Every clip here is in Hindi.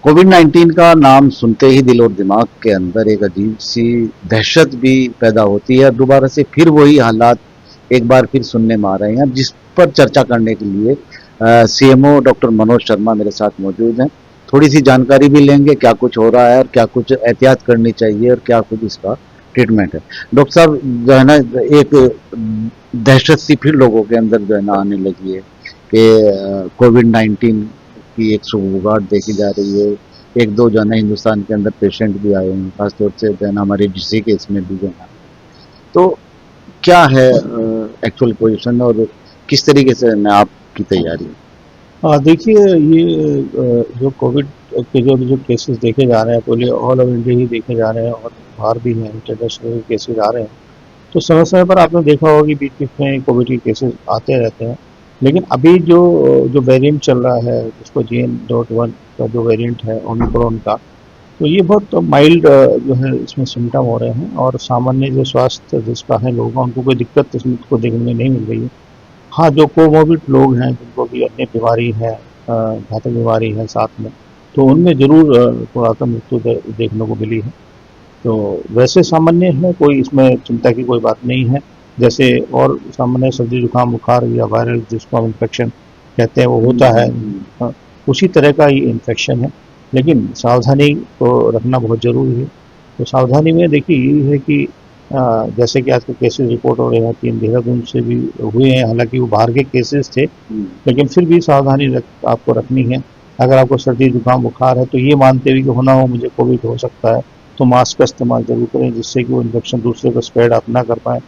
कोविड-19 का नाम सुनते ही दिल और दिमाग के अंदर एक अजीब सी दहशत भी पैदा होती है। दोबारा से फिर वही हालात एक बार फिर सुनने में आ रहे हैं, जिस पर चर्चा करने के लिए सीएमओ डॉक्टर मनोज शर्मा मेरे साथ मौजूद हैं। थोड़ी सी जानकारी भी लेंगे क्या कुछ हो रहा है और क्या कुछ एहतियात करनी चाहिए और क्या कुछ इसका ट्रीटमेंट है। डॉक्टर साहब, जो है ना, एक दहशत सी फिर लोगों के अंदर जो है ना आने लगी है कि कोविड-19 की एक सुगबुगाहट देखी जा रही है। एक दो जो है ना हिंदुस्तान के अंदर पेशेंट भी आए हैं, खासतौर से जो है ना हमारे ऋषिकेश में भी जो है ना। तो क्या है एक्चुअल पोजीशन और किस तरीके से है ना आपकी तैयारी है? देखिए ये जो कोविड के जो केसेस देखे जा रहे हैं, पहले ऑल ओवर इंडिया ही देखे जा रहे हैं और बाहर भी हैं, इंटरनेशनल केसेस आ रहे हैं। तो समय समय पर आपने देखा होगा कि बीच बीच में कोविड के केसेस आते रहते हैं। लेकिन अभी जो जो वेरिएंट चल रहा है, जिसको JN.1 का जो वेरिएंट है ओमिक्रॉन का, तो ये बहुत माइल्ड जो है इसमें सिम्टम हो रहे हैं और सामान्य जो स्वास्थ्य जिसका है लोगों का, उनको कोई दिक्कत इसमें को देखने में नहीं मिल रही है। हाँ, जो कोमोर्बिड लोग हैं, जिनको भी अन्य बीमारी है, घातक बीमारी है साथ में, तो उनमें ज़रूर थोड़ा-सा मृत्यु देखने को मिली है। तो वैसे सामान्य है, कोई इसमें चिंता की कोई बात नहीं है। जैसे और सामान्य सर्दी जुकाम बुखार या वायरल जिसको हम इन्फेक्शन कहते हैं वो होता है, उसी तरह का ये इन्फेक्शन है। लेकिन सावधानी तो रखना बहुत ज़रूरी है। तो सावधानी में देखिए ये है कि जैसे कि आजकल केसेस रिपोर्ट हो रहे हैं, 3 देहरादून से भी हुए हैं, हालांकि वो बाहर के केसेस थे, लेकिन फिर भी सावधानी आपको रखनी है। अगर आपको सर्दी जुकाम बुखार है तो ये मानते हुए कि होना हो मुझे कोविड हो सकता है, तो मास्क का इस्तेमाल जरूर करें, जिससे कि वो इन्फेक्शन दूसरे को स्प्रेड आप ना कर पाए।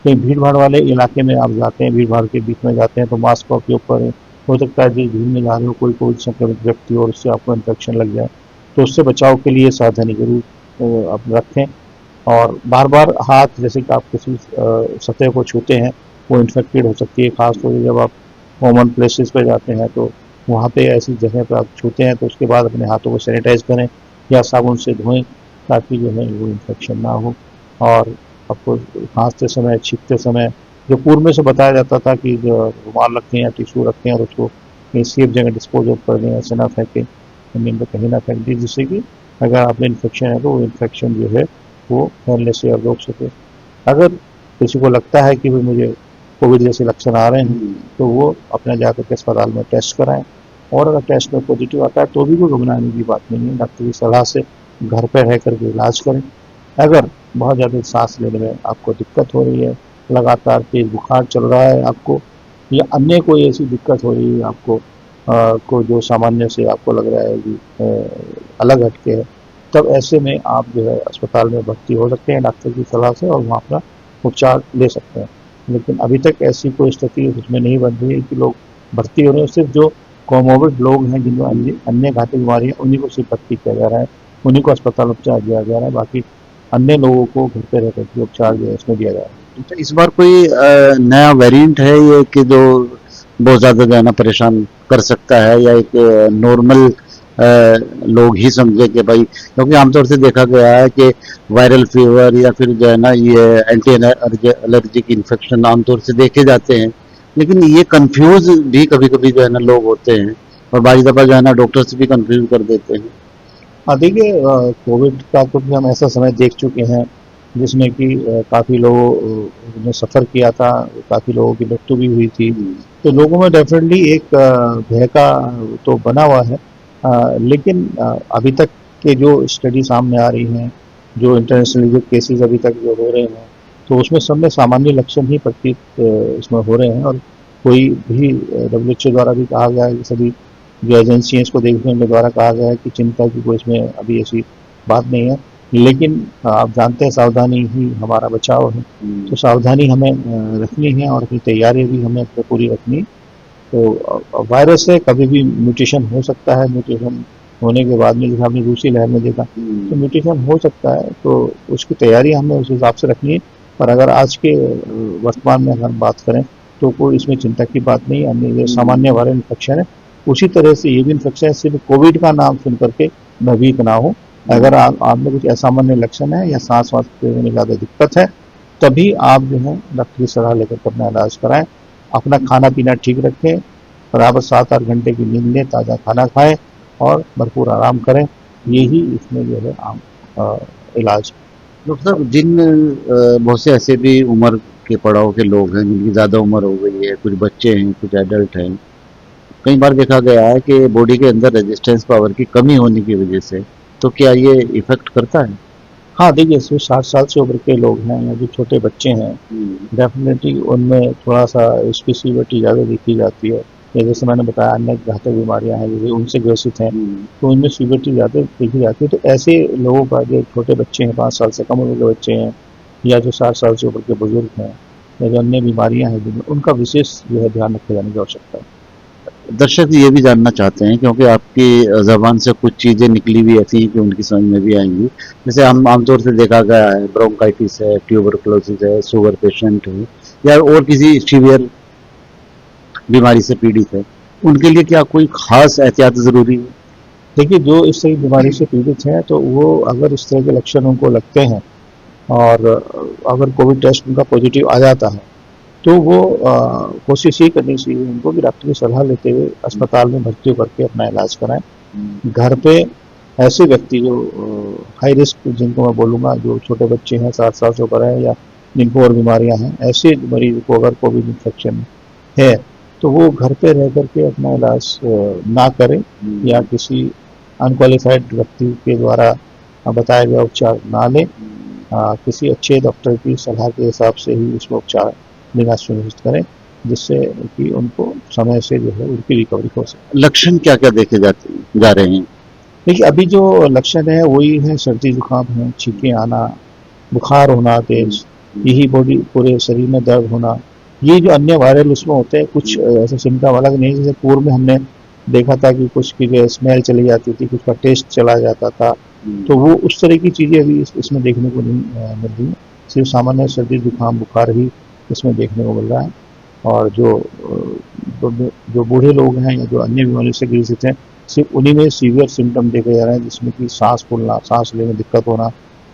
कहीं भीड़ भाड़ वाले इलाके में आप जाते हैं, भीड़ भाड़ के बीच में जाते हैं, तो मास्क का उपयोग करें। हो सकता है जिस भीड़ में जा रहे हो कोई कोविड संक्रमित व्यक्ति और उससे आपको इन्फेक्शन लग जाए, तो उससे बचाव के लिए सावधानी जरूर आप रखें। और बार बार हाथ, जैसे कि आप किसी सतह को छूते हैं, वो इन्फेक्टेड हो सकती है। खासतौर से जब आप कॉमन प्लेसेस पे जाते हैं, तो वहाँ पे ऐसी जगह पे आप छूते हैं तो उसके बाद अपने हाथों को सैनिटाइज करें या साबुन से धोएं, ताकि जो है वो इन्फेक्शन ना हो। और आपको खांसते समय, छींकते समय, जो पूर्व में से बताया जाता था कि जो रुमाल रखें या टिश्यू रखें और उसको कहीं सेफ जगह डिस्पोज ऑफ कर दें, ऐसे ना फेंकें, जमीन पर कहीं ना फेंक दें, जिससे कि अगर आप में इन्फेक्शन है तो वो इन्फेक्शन जो है वो फैलने से आप रोक सके। अगर किसी को लगता है कि भाई मुझे कोविड जैसे लक्षण आ रहे हैं, तो वो अपने जाकर के अस्पताल में टेस्ट कराएं, और अगर टेस्ट में पॉजिटिव आता है तो भी कोई घबराने की बात नहीं है। डॉक्टर की सलाह से घर पर रह करके इलाज करें। अगर बहुत ज़्यादा सांस लेने में आपको दिक्कत हो रही है, लगातार तेज बुखार चल रहा है आपको, या अन्य कोई ऐसी दिक्कत हो रही है आपको को जो सामान्य से आपको लग रहा है कि अलग हटके है, तब ऐसे में आप जो है अस्पताल में भर्ती हो सकते हैं डॉक्टर की सलाह से, और वहाँ अपना उपचार ले सकते हैं। लेकिन अभी तक ऐसी कोई स्थिति उसमें नहीं बन रही है कि लोग भर्ती हो रहे हैं। सिर्फ जो कोमोर्बिड लोग हैं, जिनको अन्य घातक बीमारी है, उन्हीं को सिर्फ भर्ती किया जा रहा है, उन्हीं को अस्पताल उपचार दिया जा रहा है। बाकी अन्य लोगों को घर पे रह करके उपचार जो है इसमें दिया जा रहा है। अच्छा, इस बार कोई नया वेरिएंट है ये कि जो बहुत ज़्यादा जो है ना परेशान कर सकता है, या एक नॉर्मल लोग ही समझे कि भाई, क्योंकि आमतौर से देखा गया है कि वायरल फीवर या फिर जो है ना ये एंटी एलर्जिक इन्फेक्शन आमतौर से देखे जाते हैं, लेकिन ये कंफ्यूज भी कभी कभी जो है ना लोग होते हैं और बारी दफ़ा जो है ना डॉक्टर्स भी कंफ्यूज कर देते हैं। हाँ, देखिए कोविड का तो भी हम ऐसा समय देख चुके हैं जिसमें कि काफ़ी लोगों ने सफ़र किया था, काफ़ी लोगों की मृत्यु भी हुई थी। तो लोगों में डेफिनेटली एक भय का तो बना हुआ है। लेकिन अभी तक के जो स्टडी सामने आ रही हैं, जो इंटरनेशनली जो केसेस अभी तक जो हो रहे हैं, तो उसमें सब में सामान्य लक्षण ही प्रतीत इसमें हो रहे हैं। और कोई भी WHO द्वारा भी कहा गया है कि सभी जो एजेंसी हैं इसको देखने के द्वारा कहा गया है कि चिंता की कोई इसमें अभी ऐसी बात नहीं है। लेकिन आप जानते हैं सावधानी ही हमारा बचाव है, तो सावधानी हमें रखनी है और अपनी तैयारी भी हमें पूरी रखनी है। तो वायरस से कभी भी म्यूटेशन हो सकता है। म्यूटेशन होने के बाद में, जैसे आपने दूसरी लहर में देखा, तो म्यूटेशन हो सकता है, तो उसकी तैयारी हमें उस हिसाब से रखनी है। पर अगर आज के वर्तमान में अगर बात करें, तो कोई इसमें चिंता की बात नहीं है। अन्य ये सामान्य वायरल इन्फेक्शन है, उसी तरह से ये भी इन्फेक्शन है, सिर्फ कोविड का नाम सुन करके भयभीत ना हो। अगर आप में कुछ असामान्य लक्षण है या सांस वास लेने में ज़्यादा दिक्कत है, तभी आप जो है डॉक्टर की सलाह लेकर के अपना इलाज कराएं। अपना खाना पीना ठीक रखें, बराबर 7-8 घंटे की नींद लें, ताज़ा खाना खाएं, और भरपूर आराम करें, यही इसमें जो है आम इलाज। डॉक्टर साहब, जिन बहुत से ऐसे भी उम्र के पड़ाव के लोग हैं जिनकी ज़्यादा उम्र हो गई है, कुछ बच्चे हैं, कुछ एडल्ट हैं, कई बार देखा गया है कि बॉडी के अंदर रेजिस्टेंस पावर की कमी होने की वजह से, तो क्या ये इफेक्ट करता है? हाँ, देखिए जो 60 साल से ऊपर के लोग हैं या जो छोटे बच्चे हैं, डेफ़िनेटली उनमें थोड़ा-सा इसकी सीवियरिटी ज़्यादा देखी जाती है। या जैसे मैंने बताया अन्य घातक बीमारियाँ हैं, जैसे उनसे ग्रसित हैं, तो उनमें सीवियरिटी ज़्यादा देखी जाती है। तो ऐसे लोगों का जो छोटे बच्चे हैं, 5 साल से कम उम्र के बच्चे हैं, या जो 60 साल से ऊपर के बुजुर्ग हैं, या जो अन्य बीमारियाँ हैं जिनमें, उनका विशेष जो है ध्यान रखे जाने की आवश्यकता है। दर्शक ये भी जानना चाहते हैं, क्योंकि आपकी ज़बान से कुछ चीज़ें निकली भी ऐसी हैं कि उनकी समझ में भी आएंगी। जैसे हम आमतौर से देखा गया है, ब्रोंकाइटिस है, ट्यूबरकुलोसिस है, शुगर पेशेंट है, या और किसी सीवियर बीमारी से पीड़ित है, उनके लिए क्या कोई खास एहतियात ज़रूरी है? देखिए, जो इस तरह की बीमारी से पीड़ित हैं, तो वो अगर इस तरह के लक्षण उनको लगते हैं और अगर कोविड टेस्ट उनका पॉजिटिव आ जाता है, तो वो कोशिश ये करनी चाहिए उनको कि डॉक्टर की सलाह लेते हुए अस्पताल में भर्ती होकर के अपना इलाज कराएं। घर पे ऐसे व्यक्ति जो हाई रिस्क, जिनको मैं बोलूँगा, जो छोटे बच्चे हैं, 60 साल से ऊपर है, या जिनको और बीमारियां हैं, ऐसे मरीज को अगर कोविड इन्फेक्शन है, तो वो घर पे रह करके अपना इलाज ना करें, या किसी अनक्वालिफाइड व्यक्ति के द्वारा बताया गया उपचार ना लें। किसी अच्छे डॉक्टर की सलाह के हिसाब से ही उसमें उपचार लेना सुनिश्चित करें, जिससे कि उनको समय से जो है उनकी रिकवरी हो सके। लक्षण क्या क्या देखे जा रहे हैं? देखिए, अभी जो लक्षण है वही है, सर्दी जुकाम है, छींकें आना, बुखार होना तेज, यही बॉडी पूरे शरीर में दर्द होना, ये जो अन्य वायरल उसमें होते हैं, कुछ ऐसे सिम्टम अलग नहीं। जैसे पूर्व में हमने देखा था कि कुछ की जो स्मेल चली जाती थी, कुछ का टेस्ट चला जाता था, तो वो उस तरह की चीज़ें अभी इसमें देखने को नहीं मिल रही हैं। सिर्फ सामान्य सर्दी जुकाम बुखार ही इसमें देखने को मिल रहा है। और जो बूढ़े लोग हैं या जो अन्य बीमारियों से ग्रसित हैं, सिर्फ उन्हीं में सीवियर सिम्टम देखे जा रहे हैं, जिसमें कि सांस फूलना, सांस लेने में दिक्कत होना,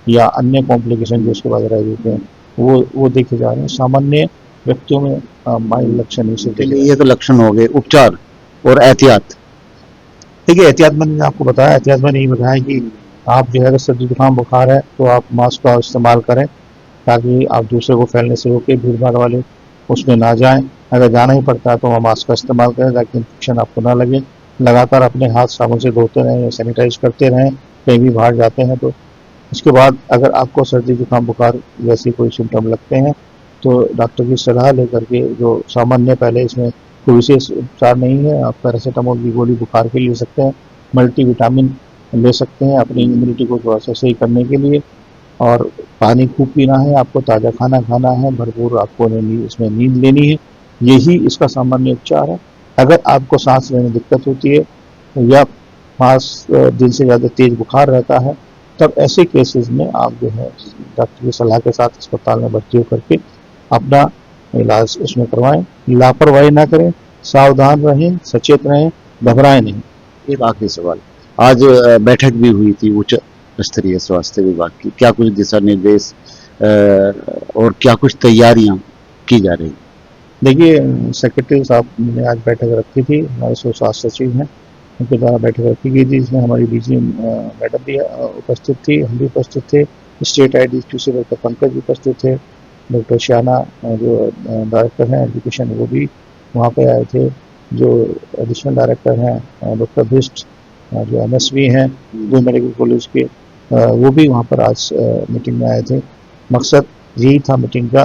या अन्य कॉम्प्लिकेशन जो उसके बाद रह जाते हैं, वो देखे जा रहे हैं। सामान्य व्यक्तियों में माइल्ड लक्षण इसे देखे चलिए, ये तो लक्षण हो गए। उपचार और एहतियात? देखिए, एहतियात मैंने आपको बताया, एहतियात मैंने ये बताया कि आप जो है, अगर सर्दी जुकाम बुखार है, तो आप मास्क का इस्तेमाल करें, ताकि आप दूसरे को फैलने से रोकें, भीड़ भाड़ वाले उसमें ना जाएं। अगर जाना ही पड़ता है तो वहाँ मास्क का इस्तेमाल करें, ताकि इन्फेक्शन आपको ना लगे। लगातार अपने हाथ साबुन से धोते रहें या सैनिटाइज करते रहें कहीं भी बाहर जाते हैं तो। उसके बाद अगर आपको सर्दी जुकाम बुखार जैसे कोई सिम्टम लगते हैं, तो डॉक्टर की सलाह लेकर के, जो सामान्य, पहले इसमें कोई विशेष उपचार नहीं है, आप पैरासीटामोल की गोली बुखार के लिए ले सकते हैं, मल्टीविटामिन ले सकते हैं अपनी इम्यूनिटी को थोड़ा सा सही करने के लिए, और पानी खूब पीना है, आपको ताज़ा खाना खाना है, भरपूर आपको इसमें नींद लेनी है, यही इसका सामान्य उपचार है। अगर आपको सांस लेने में दिक्कत होती है, या 5 दिन से ज़्यादा तेज बुखार रहता है, तब ऐसे केसेस में आप जो है डॉक्टर की सलाह के साथ अस्पताल में भर्ती होकर के अपना इलाज उसमें करवाएं। लापरवाही ना करें, सावधान रहें, सचेत रहें, घबराएं नहीं। एक आखिरी सवाल, आज बैठक भी हुई थी उच्च स्तरीय स्वास्थ्य विभाग की, क्या कुछ दिशा निर्देश और क्या कुछ तैयारियां की जा रही? देखिए, सेक्रेटरी साहब ने आज बैठक रखी थी, हमारे स्वास्थ्य सचिव हैं, उनके द्वारा बैठक रखी गई थी, जिसमें हमारी डीजी मैडम भी उपस्थित थी, हम भी उपस्थित थे, स्टेट IDQC डॉक्टर पंकज भी उपस्थित थे, डॉक्टर श्याना जो डायरेक्टर हैं एजुकेशन, वो भी वहाँ पे आए थे, जो एडिशनल डायरेक्टर हैं डॉक्टर बिस्ट जो MSV हैं जो मेडिकल कॉलेज के, वो भी वहाँ पर आज मीटिंग में आए थे। मकसद यही था मीटिंग का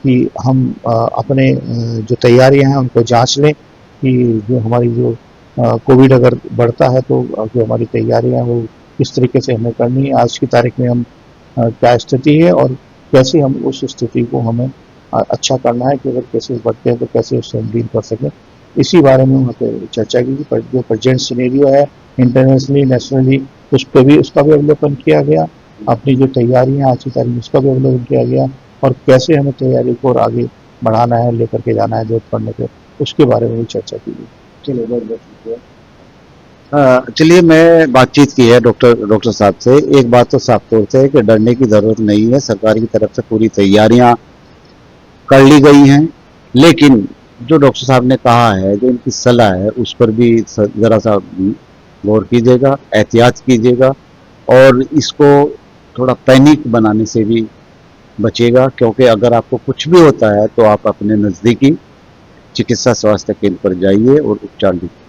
कि हम अपने जो तैयारियां हैं उनको जांच लें, कि जो हमारी जो कोविड अगर बढ़ता है तो जो हमारी तैयारियां हैं वो किस तरीके से हमें करनी है, आज की तारीख में हम क्या स्थिति है, और कैसे हम उस स्थिति को हमें अच्छा करना है, कि अगर केसेस बढ़ते हैं तो कैसे उससे हम डील कर सकें। इसी बारे में वहाँ पे चर्चा की, जो प्रेजेंट सिनेरियो है इंटरनेशनली नेशनली, उसका भी अवलोकन किया गया, अपनी जो तैयारियां आज की तारीख में उसका भी अवलोकन किया गया, और कैसे हमें तैयारी को और आगे बढ़ाना है, लेकर के जाना है जरूरत पड़ने पे, उसके बारे में भी चर्चा की गई। चलिए, बहुत बहुत शुक्रिया। चलिए, मैं बातचीत की है डॉक्टर साहब से। एक बात तो साफ तौर से है कि डरने की जरूरत नहीं है, सरकार की तरफ से पूरी तैयारियां कर ली गई हैं, लेकिन जो डॉक्टर साहब ने कहा है, जो इनकी सलाह है, उस पर भी जरा सा गौर कीजिएगा, एहतियात कीजिएगा और इसको थोड़ा पैनिक बनाने से भी बचिएगा, क्योंकि अगर आपको कुछ भी होता है तो आप अपने नज़दीकी चिकित्सा स्वास्थ्य केंद्र पर जाइए और उपचार लीजिए।